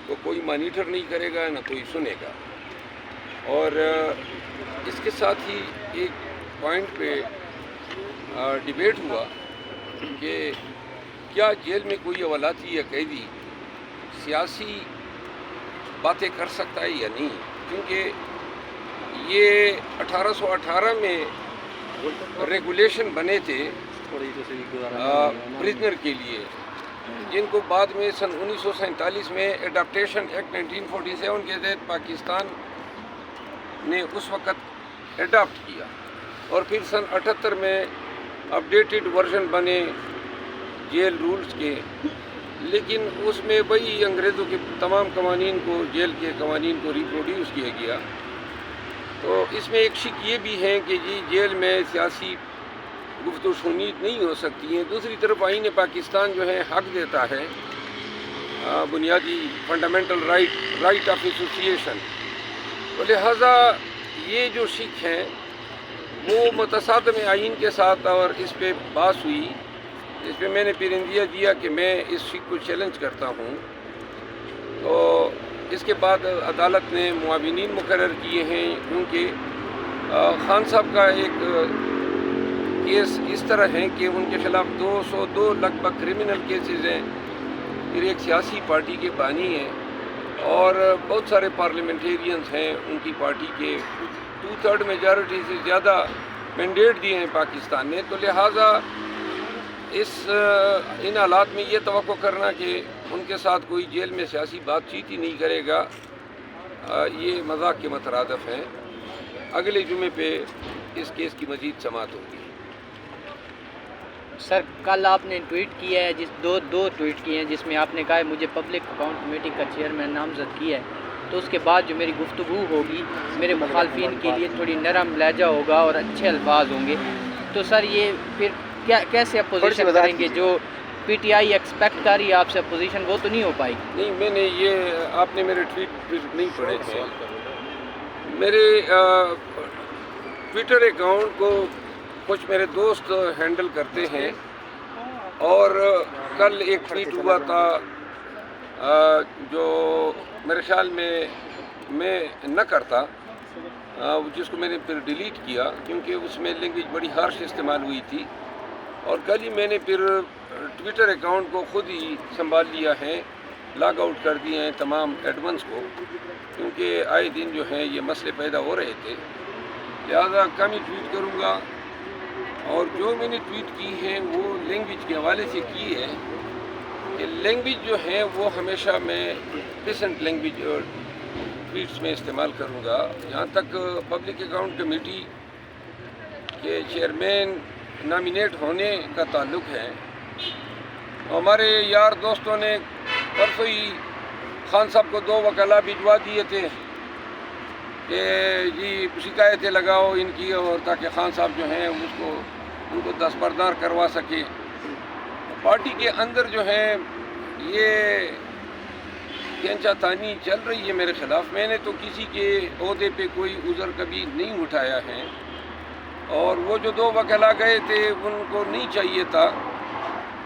کو کوئی مانیٹر نہیں کرے گا نہ کوئی سنے گا. اور اس کے ساتھ ہی ایک پوائنٹ پہ ڈیبیٹ ہوا کہ کیا جیل میں کوئی اولاتی یا قیدی سیاسی باتیں کر سکتا ہے یا نہیں، کیونکہ یہ 1818 میں ریگولیشن بنے تھے پرزنر کے لیے، جن کو بعد میں سن 1947 میں ایڈاپٹیشن ایکٹ 1947 کے تحت پاکستان نے اس وقت ایڈاپٹ کیا، اور پھر سن 78 میں اپڈیٹڈ ورژن بنے جیل رولز کے، لیکن اس میں وہی انگریزوں کے تمام قوانین کو، جیل کے قوانین کو ریپروڈیوس کیا گیا. تو اس میں ایک شک یہ بھی ہے کہ جی جیل میں سیاسی گفت و شنید نہیں ہو سکتی ہیں. دوسری طرف آئین پاکستان جو ہے حق دیتا ہے بنیادی فنڈامنٹل رائٹ آف ایسوسیشن، تو لہٰذا یہ جو شک ہیں وہ متصادم آئین کے ساتھ، اور اس پہ بحث ہوئی. اس پہ میں نے پھر اندیہ دیا کہ میں اس شک کو چیلنج کرتا ہوں. تو اس کے بعد عدالت نے معاونین مقرر کیے ہیں، کیونکہ خان صاحب کا ایک کیس اس طرح ہے کہ ان کے خلاف 202 لگ بھگ کرمنل کیسز ہیں، پھر ایک سیاسی پارٹی کے بانی ہیں، اور بہت سارے پارلیمنٹیرینز ہیں ان کی پارٹی کے، 2/3 میجارٹی سے زیادہ مینڈیٹ دیے ہیں پاکستان نے. تو لہٰذا ان حالات میں یہ توقع کرنا کہ ان کے ساتھ کوئی جیل میں سیاسی بات چیت ہی نہیں کرے گا، یہ مذاق کے مترادف ہے. اگلے جمعے پہ اس کیس کی مزید سماعت ہوگی. سر کل آپ نے ٹویٹ کیا ہے، دو ٹویٹ کیے ہیں، جس میں آپ نے کہا ہے مجھے پبلک اکاؤنٹ کمیٹی کا چیئرمین نامزد کیا ہے، تو اس کے بعد جو میری گفتگو ہوگی میرے مخالفین کے لیے تھوڑی نرم لہجہ ہوگا اور اچھے الفاظ ہوں گے. تو سر یہ پھر کیسے اپوزیشن کریں گے؟ جو پی ٹی آئی ایکسپیکٹ کر رہی ہے آپ سے اپوزیشن، وہ تو نہیں ہو پائے گی. نہیں، میں نے یہ آپ نے میرے ٹویٹ نہیں پڑھے تھے. میرے ٹویٹر اکاؤنٹ کو کچھ میرے دوست ہینڈل کرتے ہیں، اور کل ایک ٹویٹ ہوا تھا جو میرے خیال میں نہ کرتا، جس کو میں نے پھر ڈیلیٹ کیا کیونکہ اس میں لینگویج بڑی ہارش استعمال ہوئی تھی. اور کل ہی میں نے پھر ٹویٹر اکاؤنٹ کو خود ہی سنبھال لیا ہے، لاگ آؤٹ کر دیے ہیں تمام ایڈمنس کو، کیونکہ آئے دن جو ہیں یہ مسئلے پیدا ہو رہے تھے. لہذا کم ہی ٹویٹ کروں گا، اور جو میں نے ٹویٹ کی ہے وہ لینگویج کے حوالے سے کی ہے کہ لینگویج جو ہے وہ ہمیشہ میں ڈیسنٹ لینگویج اور ٹویٹس میں استعمال کروں گا. جہاں تک پبلک اکاؤنٹ کمیٹی کے چیئرمین نامینیٹ ہونے کا تعلق ہے، ہمارے یار دوستوں نے پرسوں ہی خان صاحب کو 2 وکلا بھجوا دیے تھے کہ جی شکایتیں لگاؤ ان کی، اور تاکہ خان صاحب جو ہیں ان کو دستبردار کروا سکے. پارٹی کے اندر جو ہے یہ کھینچا تانی چل رہی ہے میرے خلاف. میں نے تو کسی کے عہدے پہ کوئی عذر کبھی نہیں اٹھایا ہے، اور وہ جو 2 وکلا گئے تھے ان کو نہیں چاہیے تھا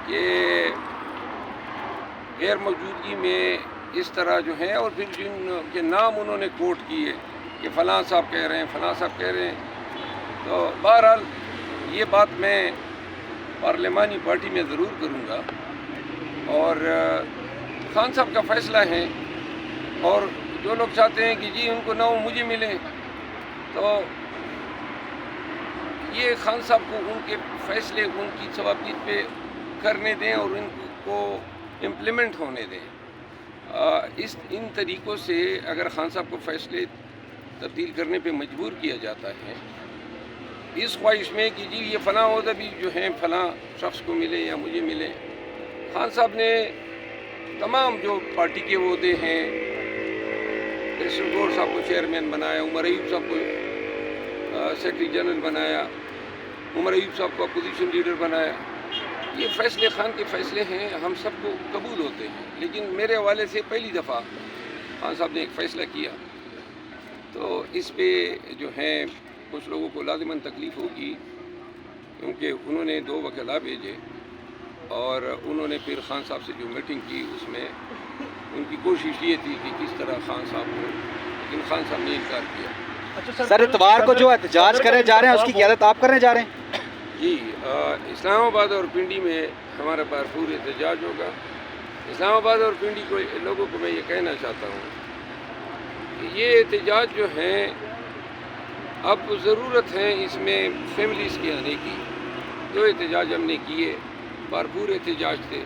کہ غیر موجودگی میں اس طرح جو ہے، اور پھر جن کے نام انہوں نے کوٹ کیے کہ فلاں صاحب کہہ رہے ہیں، فلاں صاحب کہہ رہے ہیں. تو بہرحال یہ بات میں پارلیمانی پارٹی میں ضرور کروں گا، اور خان صاحب کا فیصلہ ہے. اور جو لوگ چاہتے ہیں کہ جی ان کو نہ مجھے ملے، تو یہ خان صاحب کو ان کے فیصلے ان کی ثوابدید پہ کرنے دیں اور ان کو امپلیمنٹ ہونے دیں. ان طریقوں سے اگر خان صاحب کو فیصلے تبدیل کرنے پہ مجبور کیا جاتا ہے اس خواہش میں کہ جی یہ فلاں عہدہ بھی جو ہیں فلاں شخص کو ملے یا مجھے ملے. خان صاحب نے تمام جو پارٹی کے عہدے ہیں، کرشن گور صاحب کو چیئرمین بنایا، عمر ایوب صاحب کو سیکرٹری جنرل بنایا، عمر ایوب صاحب کو اپوزیشن لیڈر بنایا. یہ فیصلے خان کے فیصلے ہیں، ہم سب کو قبول ہوتے ہیں، لیکن میرے حوالے سے پہلی دفعہ خان صاحب نے ایک فیصلہ کیا، تو اس پہ جو ہے کچھ لوگوں کو لازماً تکلیف ہوگی، کیونکہ انہوں نے 2 وکلا بھیجے، اور انہوں نے پھر خان صاحب سے جو میٹنگ کی اس میں ان کی کوشش یہ تھی کہ کس طرح خان صاحب کو، لیکن خان صاحب نے انکار کیا۔ سر اتوار کو جو احتجاج کرنے جا رہے ہیں اس کی قیادت آپ کرنے جا رہے ہیں؟ جی، اسلام آباد اور پنڈی میں ہمارا بھرپور احتجاج ہوگا۔ اسلام آباد اور پنڈی کو لوگوں کو میں یہ کہنا چاہتا ہوں کہ یہ احتجاج جو ہیں اب ضرورت ہے اس میں فیملیز کے آنے کی۔ جو احتجاج ہم نے کیے بھرپور احتجاج تھے،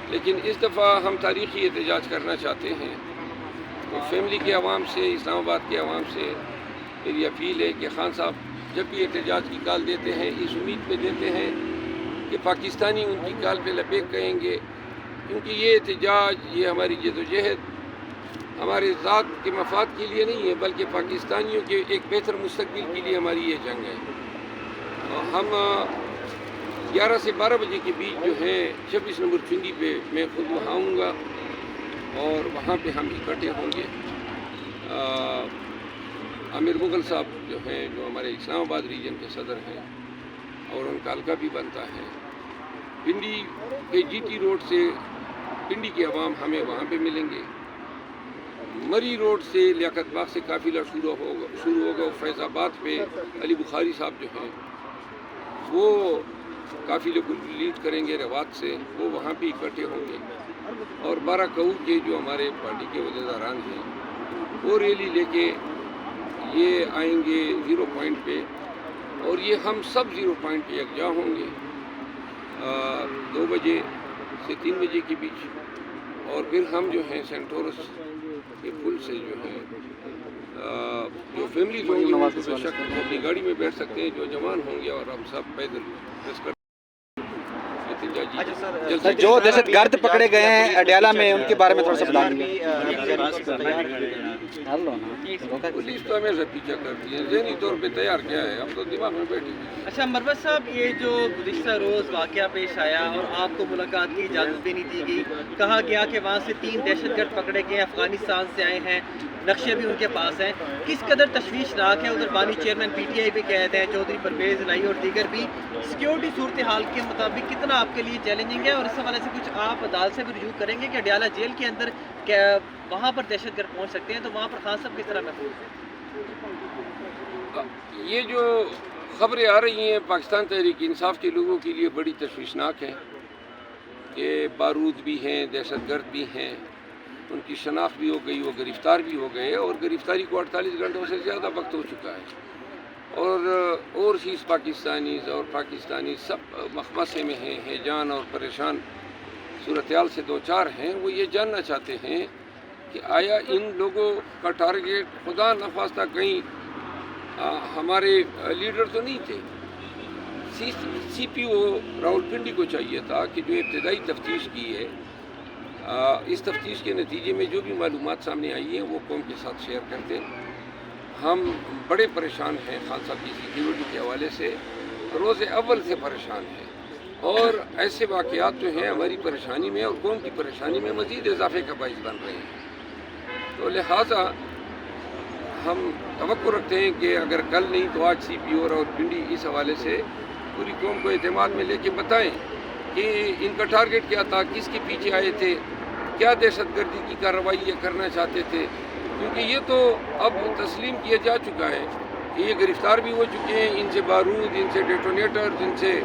لیکن اس دفعہ ہم تاریخی احتجاج کرنا چاہتے ہیں۔ تو فیملی کے عوام سے، اسلام آباد کے عوام سے میری اپیل ہے کہ خان صاحب جب بھی احتجاج کی کال دیتے ہیں اس امید پہ دیتے ہیں کہ پاکستانی ان کی کال پہ لبیک کہیں گے، کیونکہ یہ احتجاج، یہ ہماری جدوجہد ہمارے ذات کے مفاد کے لیے نہیں ہے، بلکہ پاکستانیوں کے ایک بہتر مستقبل کے لیے ہماری یہ جنگ ہے۔ ہم 11 سے 12 بجے کے بیچ جو ہے 26 نمبر چنگی پہ میں خود وہاں آؤں گا اور وہاں پہ ہم اکٹھے ہوں گے۔ عامر مغل صاحب جو ہیں، جو ہمارے اسلام آباد ریجن کے صدر ہیں اور ان کا حلقہ بھی بنتا ہے، پنڈی کے جی ٹی روڈ سے پنڈی کے عوام ہمیں وہاں پہ ملیں گے۔ مری روڈ سے لیاقت باغ سے قافلہ شروع ہوگا۔ فیض آباد پہ علی بخاری صاحب جو ہیں وہ قافلے کو لیڈ کریں گے روات سے، وہ وہاں پہ اکٹھے ہوں گے۔ اور 12 کعو کے جو ہمارے پارٹی کے عہدیداران ہیں وہ ریلی لے کے یہ آئیں گے 0 پوائنٹ پہ، اور یہ ہم سب 0 پوائنٹ پہ یکجا ہوں گے 2 بجے سے 3 بجے کے بیچ، اور پھر ہم جو ہیں سینٹورس کے پل سے جو ہیں جو فیملیز ہوں گی وہ بے شک اپنی گاڑی میں بیٹھ سکتے ہیں، جو جوان ہوں گے، اور ہم سب پیدل سر جو دہشت گرد پکڑے گئے ہیں اڈیالہ میں ان کے بارے میں تھوڑا سا بتا دیجیے۔ پولیس تو ہمیشہ پیچھا کرتی ہے، ذہنی طور پہ تیار کیا ہے، اب تو دماغ میں بیٹھی ہوئی۔ اچھا مروت صاحب، یہ جو گزشتہ روز واقعہ پیش آیا اور آپ کو ملاقات کی اجازت بھی نہیں دی گئی، کہا گیا کہ وہاں سے 3 دہشت گرد پکڑے گئے، افغانستان سے آئے ہیں، نقشے بھی ان کے پاس ہیں، کس قدر تشویشناک ہے؟ ادھر بانی چیئرمین پی ٹی آئی بھی قید ہیں، چودھری پرویز الہی اور دیگر بھی۔ سیکیورٹی صورتحال کے مطابق کتنا آپ کے لیے چیلنجنگ ہے، اور اس حوالے سے کچھ آپ عدالت سے بھی رجوع کریں گے کہ اڈیالہ جیل کے اندر وہاں پر دہشت گرد پہنچ سکتے ہیں، تو وہاں پر خان صاحب کس طرح محفوظ ہیں؟ یہ جو خبریں آ رہی ہیں پاکستان تحریک انصاف کے لوگوں کے لیے بڑی تشویشناک ہیں کہ بارود بھی ہیں، دہشت گرد بھی ہیں، ان کی شناخت بھی ہو گئی، وہ گرفتار بھی ہو گئے، اور گرفتاری کو 48 گھنٹوں سے زیادہ وقت ہو چکا ہے، اور اوورسیز پاکستانیز اور پاکستانی سب مخمصے میں ہیں، ہیجان اور پریشان صورتحال سے دوچار ہیں۔ وہ یہ جاننا چاہتے ہیں کہ آیا ان لوگوں کا ٹارگیٹ خدا نخواستہ کہیں ہمارے لیڈر تو نہیں تھے؟ سی پی او راولپنڈی کو چاہیے تھا کہ جو ابتدائی تفتیش کی ہے، اس تفتیش کے نتیجے میں جو بھی معلومات سامنے آئی ہیں وہ قوم کے ساتھ شیئر کرتے۔ ہم بڑے پریشان ہیں خان صاحب کی سیکیورٹی کے حوالے سے، روز اول سے پریشان ہیں، اور ایسے واقعات جو ہیں ہماری پریشانی میں اور قوم کی پریشانی میں مزید اضافے کا باعث بن رہے ہیں۔ تو لہٰذا ہم توقع رکھتے ہیں کہ اگر کل نہیں تو آج سی پی او راولپنڈی اس حوالے سے پوری قوم کو اعتماد میں لے کے بتائیں کہ ان کا ٹارگیٹ کیا تھا، کس کے پیچھے آئے تھے، کیا دہشت گردی کی کارروائی یہ کرنا چاہتے تھے، کیونکہ یہ تو اب تسلیم کیا جا چکا ہے کہ یہ گرفتار بھی ہو چکے ہیں، ان سے بارود، ان سے ڈیٹونیٹر، ان سے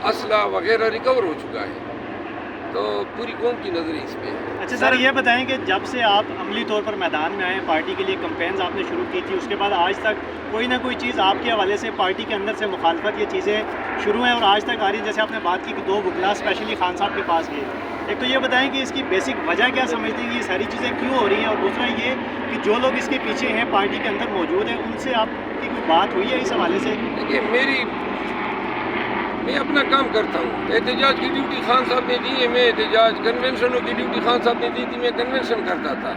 اسلحہ وغیرہ ریکور ہو چکا ہے، تو پوری قوم کی نظر اس پہ ہے۔ اچھا سر، یہ بتائیں کہ جب سے آپ عملی طور پر میدان میں آئے، پارٹی کے لیے کمپینز آپ نے شروع کی تھی، اس کے بعد آج تک کوئی نہ کوئی چیز آپ کے حوالے سے پارٹی کے اندر سے مخالفت، یہ چیزیں شروع ہیں اور آج تک آ رہی ہیں؟ جیسے آپ نے بات کی کہ 2 وکلا اسپیشلی خان صاحب کے پاس گئے، ایک تو یہ بتائیں کہ اس کی بیسک وجہ کیا سمجھتے ہیں، یہ ساری چیزیں کیوں ہو رہی ہیں، اور دوسرا یہ کہ جو لوگ اس کے پیچھے ہیں پارٹی کے اندر موجود ہیں، ان سے آپ کی کوئی بات ہوئی ہے اس حوالے سے؟ دیکھیے، میں اپنا کام کرتا ہوں، احتجاج کی ڈیوٹی خان صاحب نے دی ہے، میں احتجاج کنونشنوں کی ڈیوٹی خان صاحب نے دی تھی، میں کنونشن کرتا تھا،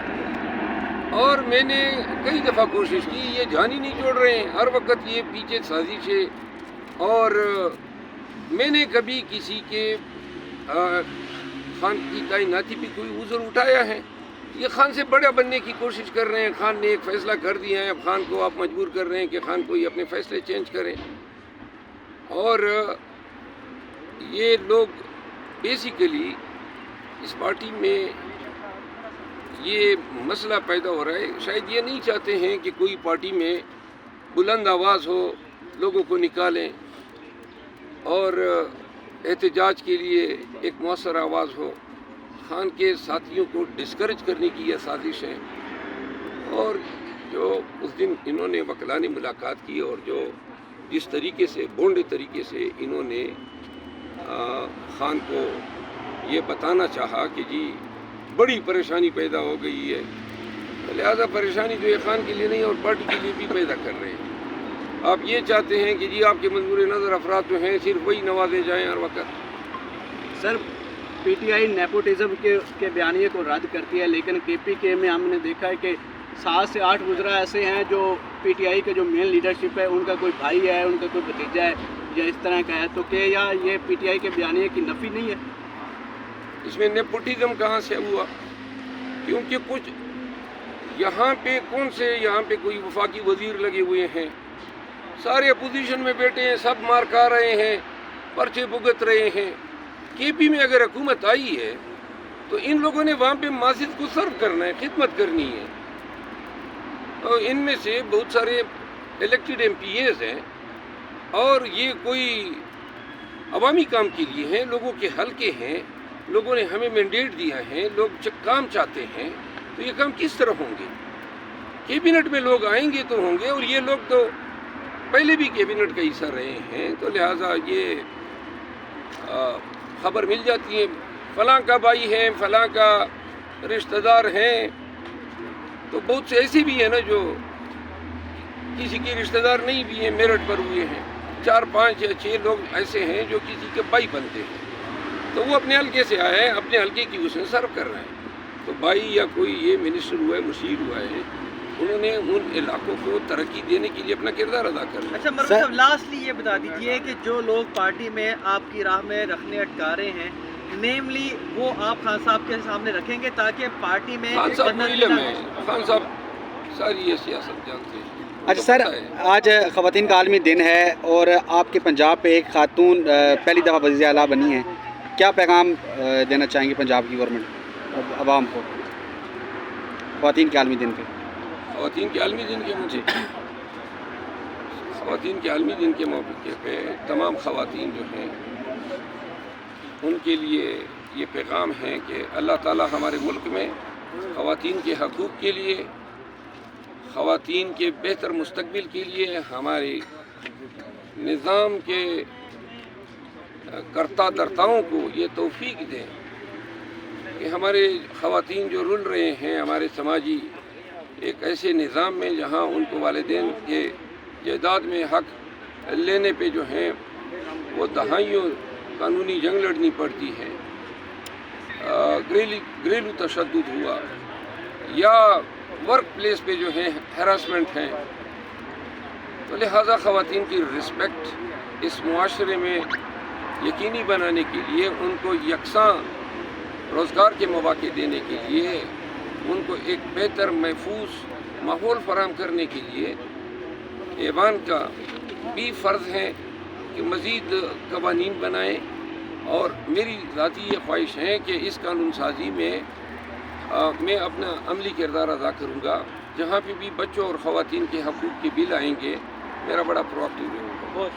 اور میں نے کئی دفعہ کوشش کی، یہ جان ہی نہیں چھوڑ رہے ہیں، ہر وقت یہ پیچھے سازش ہے، اور میں نے کبھی کسی کے خان کی تعیناتی پہ کوئی عذر اٹھایا ہے؟ یہ خان سے بڑا بننے کی کوشش کر رہے ہیں، خان نے ایک فیصلہ کر دیا ہے، اب خان کو آپ مجبور کر رہے ہیں کہ خان کو یہ اپنے فیصلے چینج کریں، اور یہ لوگ بیسیکلی اس پارٹی میں یہ مسئلہ پیدا ہو رہا ہے، شاید یہ نہیں چاہتے ہیں کہ کوئی پارٹی میں بلند آواز ہو، لوگوں کو نکالیں اور احتجاج کے لیے ایک مؤثر آواز ہو۔ خان کے ساتھیوں کو ڈسکریج کرنے کی یہ سازش ہے، اور جو اس دن انہوں نے وکلانِ ملاقات کی اور جو جس طریقے سے بونڈے طریقے سے انہوں نے خان کو یہ بتانا چاہا کہ جی بڑی پریشانی پیدا ہو گئی ہے، لہذا پریشانی جو ہے خان کے لیے نہیں اور پارٹی کے لیے بھی پیدا کر رہے ہیں۔ آپ یہ چاہتے ہیں کہ جی آپ کے منظور نظر افراد جو ہیں صرف وہی نوازے جائیں ہر وقت۔ سر پی ٹی آئی نیپوٹزم کے بیانیے کو رد کرتی ہے، لیکن کے پی کے میں ہم نے دیکھا ہے کہ 7 سے 8 وزراء ایسے ہیں جو پی ٹی آئی کے جو مین لیڈرشپ ہے ان کا کوئی بھائی ہے، ان کا کوئی بھتیجا ہے یا اس طرح کا ہے، تو کہ یا یہ پی ٹی آئی کے بیانیے کی نفی نہیں ہے؟ اس میں نیپوٹزم کہاں سے ہوا؟ کیونکہ کچھ یہاں پہ یہاں پہ کوئی وفاقی وزیر لگے ہوئے ہیں، سارے اپوزیشن میں بیٹھے ہیں، سب مار کھا رہے ہیں، پرچے بھگت رہے ہیں۔ کے پی میں اگر حکومت آئی ہے تو ان لوگوں نے وہاں پہ ماسد کو سرو کرنا ہے، خدمت کرنی ہے، اور ان میں سے بہت سارے الیکٹڈ ایم پی ایز ہیں اور یہ کوئی عوامی کام کے لیے ہیں، لوگوں کے حل کے ہیں، لوگوں نے ہمیں مینڈیٹ دیا ہے، لوگ کام چاہتے ہیں، تو یہ کام کس طرح ہوں گے؟ کیبنٹ میں لوگ آئیں گے تو ہوں گے، اور یہ لوگ تو پہلے بھی کیبنٹ کا حصہ رہے ہیں، تو لہٰذا یہ خبر مل جاتی ہے فلاں کا بھائی ہے، فلاں کا رشتہ دار ہیں، تو بہت سے ایسے بھی ہیں نا جو کسی کے رشتہ دار نہیں بھی ہیں، میرٹ پر ہوئے ہیں، 4 5 یا 6 لوگ ایسے ہیں جو کسی کے بھائی بنتے ہیں، تو وہ اپنے حلقے سے آئے ہیں، اپنے حلقے کی اس میں سرو کر رہے ہیں، تو بھائی یا کوئی یہ منسٹر ہوا ہے، مشیر ہوا ہے، انہوں نے ان علاقوں کو ترقی دینے کے لیے اپنا کردار ادا کرنا ہے۔ اچھا مروی صاحب، لاسٹلی یہ بتا دیجئے کہ جو لوگ پارٹی میں آپ کی راہ میں رکھنے اٹکا رہے ہیں، نیملی وہ آپ خان صاحب کے سامنے رکھیں گے تاکہ پارٹی میں خان صاحب کو علم ہے، خان صاحب ساری یہ سیاست جانتے ہیں۔ اچھا سر، آج خواتین کا عالمی دن ہے اور آپ کے پنجاب پہ ایک خاتون پہلی دفعہ وزیر اعلیٰ بنی ہیں، کیا پیغام دینا چاہیں گے پنجاب کی گورنمنٹ عوام کو خواتین کے عالمی دن پہ؟ خواتین کے عالمی دن کے موقع خواتین کے عالمی دن کے موقع پہ تمام خواتین جو ہیں ان کے لیے یہ پیغام ہے کہ اللہ تعالیٰ ہمارے ملک میں خواتین کے حقوق کے لیے، خواتین کے بہتر مستقبل کے لیے، ہمارے نظام کے کرتا دھرتاؤں کو یہ توفیق دیں کہ ہمارے خواتین جو رل رہے ہیں ہمارے سماجی ایک ایسے نظام میں جہاں ان کو والدین کے جائیداد میں حق لینے پہ جو ہیں وہ دہائیوں قانونی جنگ لڑنی پڑتی ہے، گھریلو تشدد ہوا یا ورک پلیس پہ جو ہے ہراسمنٹ ہیں، تو لہٰذا خواتین کی رسپیکٹ اس معاشرے میں یقینی بنانے کے لیے، ان کو یکساں روزگار کے مواقع دینے کے لیے، ان کو ایک بہتر محفوظ ماحول فراہم کرنے کے لیے ایوان کا بھی فرض ہے کہ مزید قوانین بنائیں، اور میری ذاتی یہ خواہش ہے کہ اس قانون سازی میں میں اپنا عملی کردار ادا کروں گا، جہاں پہ بھی بچوں اور خواتین کے حقوق کے بل آئیں گے، میرا بڑا پرو ایکٹیو رہوں گا۔